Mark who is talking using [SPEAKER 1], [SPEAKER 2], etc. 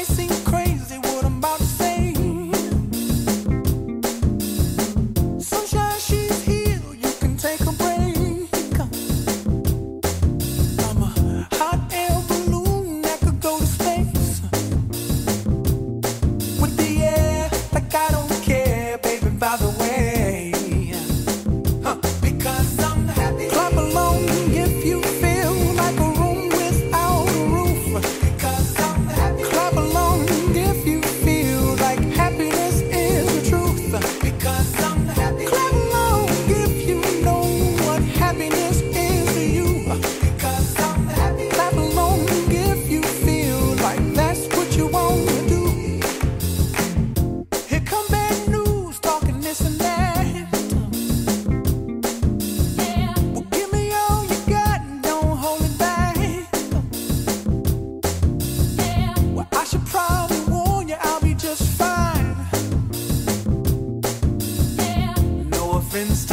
[SPEAKER 1] might seem crazy what I'm about to say. Sunshine, she's here, you can take a break. I'm a hot air balloon that could go to space. With the air, like I don't care, baby, by the way. Because I'm happy. Clap along if you feel like a room without a roof. Because I'm happy. Clap along if you feel like happiness is the truth. Because I'm happy. Clap along if you know what happiness is to you. Because I'm happy. Clap along if you feel like that's what you want to do. Here come bad news, talking this and that. Well, give me all you got and don't hold it back. Well, I should probably warn you, I'll be just fine. No offense